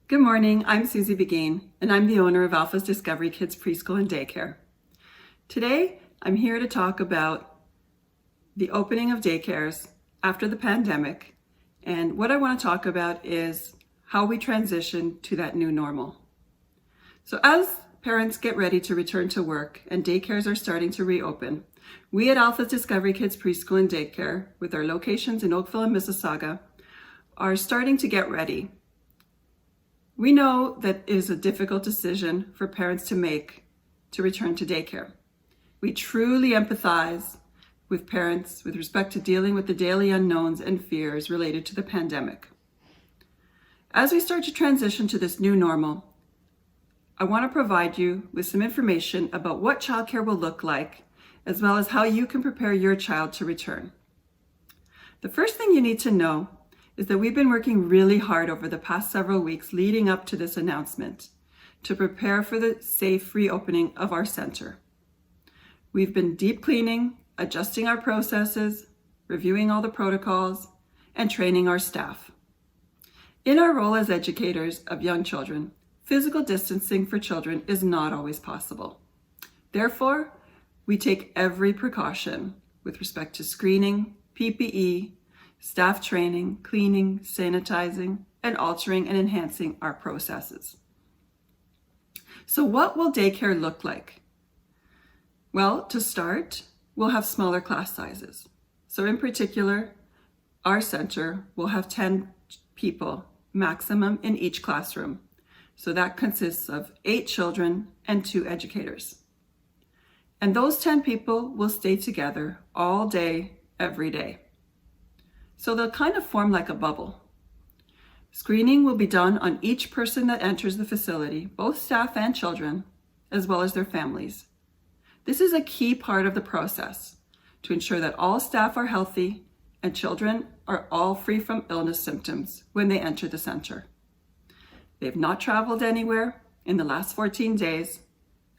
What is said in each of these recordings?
Good morning, I'm Susie Beghin, and I'm the owner of Alpha's Discovery Kids Preschool and Daycare. Today, I'm here to talk about the opening of daycares after the pandemic, and what I want to talk about is how we transition to that new normal. So as parents get ready to return to work and daycares are starting to reopen, we at Alpha's Discovery Kids Preschool and Daycare, with our locations in Oakville and Mississauga, are starting to get ready. We know that it is a difficult decision for parents to make to return to daycare. We truly empathize with parents with respect to dealing with the daily unknowns and fears related to the pandemic. As we start to transition to this new normal, I want to provide you with some information about what childcare will look like, as well as how you can prepare your child to return. The first thing you need to know is that we've been working really hard over the past several weeks leading up to this announcement to prepare for the safe reopening of our center. We've been deep cleaning, adjusting our processes, reviewing all the protocols, and training our staff. In our role as educators of young children, physical distancing for children is not always possible. Therefore, we take every precaution with respect to screening, PPE, staff training, cleaning, sanitizing, and altering and enhancing our processes. So what will daycare look like? Well, to start, we'll have smaller class sizes. So in particular, our center will have 10 people maximum in each classroom. So that consists of 8 children and 2 educators. And those 10 people will stay together all day, every day. So they'll kind of form like a bubble. Screening will be done on each person that enters the facility, both staff and children, as well as their families. This is a key part of the process to ensure that all staff are healthy and children are all free from illness symptoms when they enter the center. They have not traveled anywhere in the last 14 days,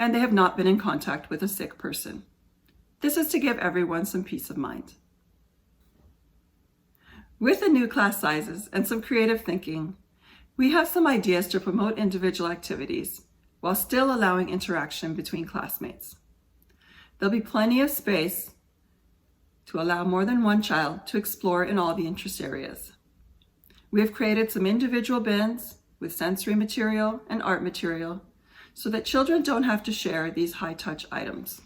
and they have not been in contact with a sick person. This is to give everyone some peace of mind. With the new class sizes and some creative thinking, we have some ideas to promote individual activities while still allowing interaction between classmates. There'll be plenty of space to allow more than one child to explore in all the interest areas. We have created some individual bins with sensory material and art material so that children don't have to share these high-touch items.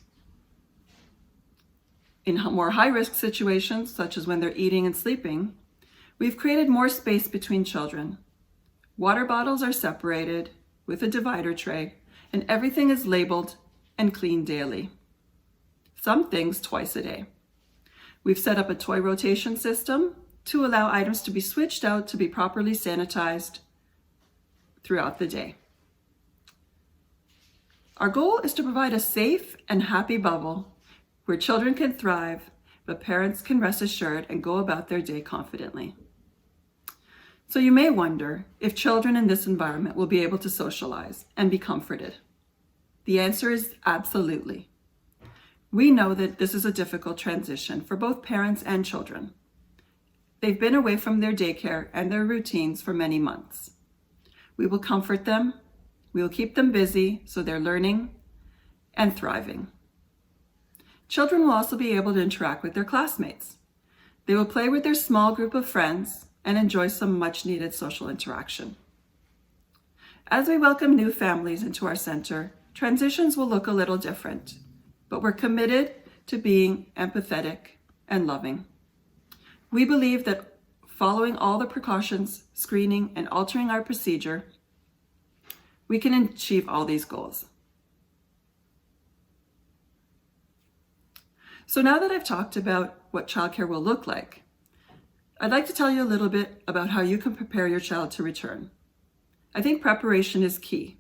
In more high-risk situations, such as when they're eating and sleeping, we've created more space between children. Water bottles are separated with a divider tray, and everything is labeled and cleaned daily. Some things twice a day. We've set up a toy rotation system to allow items to be switched out to be properly sanitized throughout the day. Our goal is to provide a safe and happy bubble where children can thrive, but parents can rest assured and go about their day confidently. So you may wonder if children in this environment will be able to socialize and be comforted. The answer is absolutely. We know that this is a difficult transition for both parents and children. They've been away from their daycare and their routines for many months. We will comfort them. We will keep them busy so they're learning and thriving. Children will also be able to interact with their classmates. They will play with their small group of friends and enjoy some much needed social interaction. As we welcome new families into our center, transitions will look a little different, but we're committed to being empathetic and loving. We believe that following all the precautions, screening, and altering our procedure, we can achieve all these goals. So now that I've talked about what childcare will look like, I'd like to tell you a little bit about how you can prepare your child to return. I think preparation is key.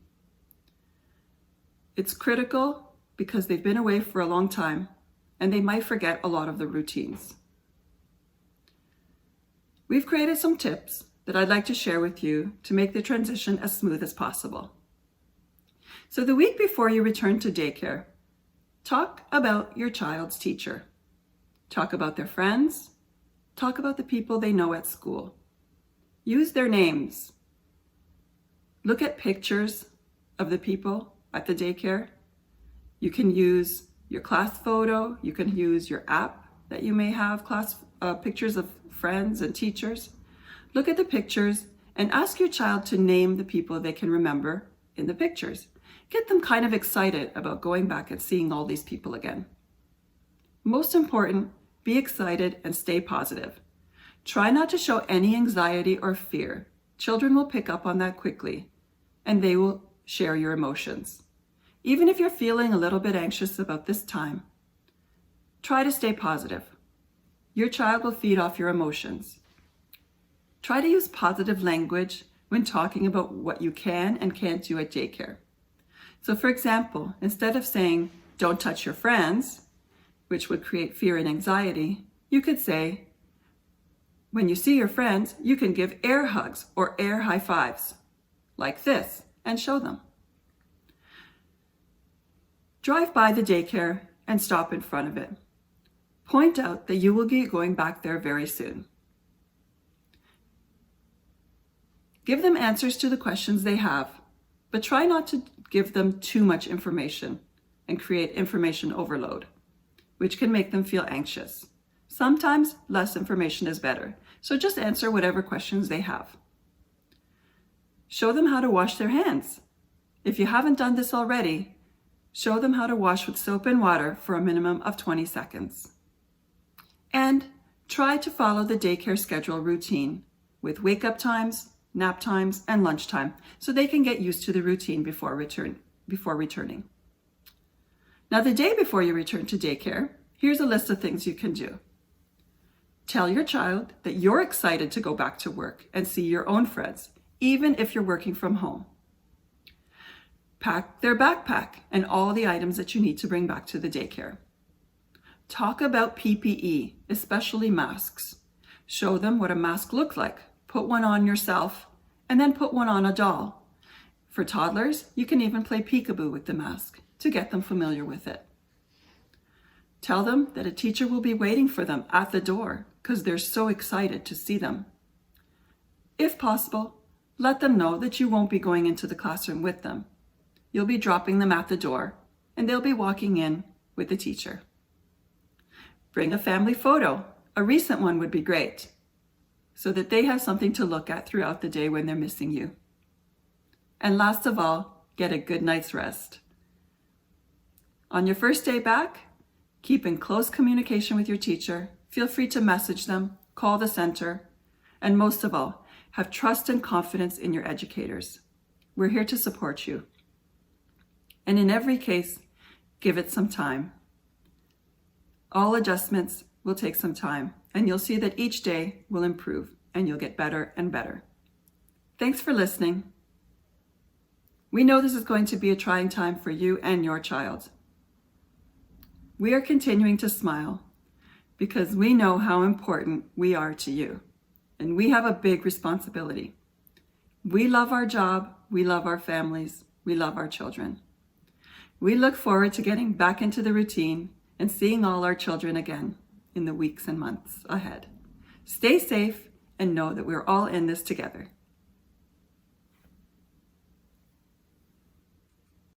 It's critical because they've been away for a long time and they might forget a lot of the routines. We've created some tips that I'd like to share with you to make the transition as smooth as possible. So the week before you return to daycare, talk about your child's teacher. Talk about their friends. Talk about the people they know at school. Use their names. Look at pictures of the people at the daycare. You can use your class photo. You can use your app that you may have pictures of friends and teachers. Look at the pictures and ask your child to name the people they can remember in the pictures. Get them kind of excited about going back and seeing all these people again. Most important, be excited and stay positive. Try not to show any anxiety or fear. Children will pick up on that quickly, and they will share your emotions. Even if you're feeling a little bit anxious about this time, try to stay positive. Your child will feed off your emotions. Try to use positive language when talking about what you can and can't do at daycare. So for example, instead of saying, "Don't touch your friends," which would create fear and anxiety, you could say, when you see your friends, you can give air hugs or air high fives, like this, and show them. Drive by the daycare and stop in front of it. Point out that you will be going back there very soon. Give them answers to the questions they have, but try not to give them too much information and create information overload, which can make them feel anxious. Sometimes less information is better, so just answer whatever questions they have. Show them how to wash their hands. If you haven't done this already, show them how to wash with soap and water for a minimum of 20 seconds. And try to follow the daycare schedule routine with wake-up times, nap times, and lunchtime, so they can get used to the routine before returning. Now, the day before you return to daycare, here's a list of things you can do. Tell your child that you're excited to go back to work and see your own friends, even if you're working from home. Pack their backpack and all the items that you need to bring back to the daycare. Talk about PPE, especially masks. Show them what a mask looks like. Put one on yourself and then put one on a doll. For toddlers, you can even play peekaboo with the mask to get them familiar with it. Tell them that a teacher will be waiting for them at the door because they're so excited to see them. If possible, let them know that you won't be going into the classroom with them. You'll be dropping them at the door and they'll be walking in with the teacher. Bring a family photo. A recent one would be great, so that they have something to look at throughout the day when they're missing you. And last of all, get a good night's rest. On your first day back, keep in close communication with your teacher. Feel free to message them, call the center, and most of all, have trust and confidence in your educators. We're here to support you. And in every case, give it some time. All adjustments will take some time, and you'll see that each day will improve and you'll get better and better. Thanks for listening. We know this is going to be a trying time for you and your child. We are continuing to smile because we know how important we are to you, and we have a big responsibility. We love our job, we love our families, we love our children. We look forward to getting back into the routine and seeing all our children again in the weeks and months ahead. Stay safe and know that we're all in this together.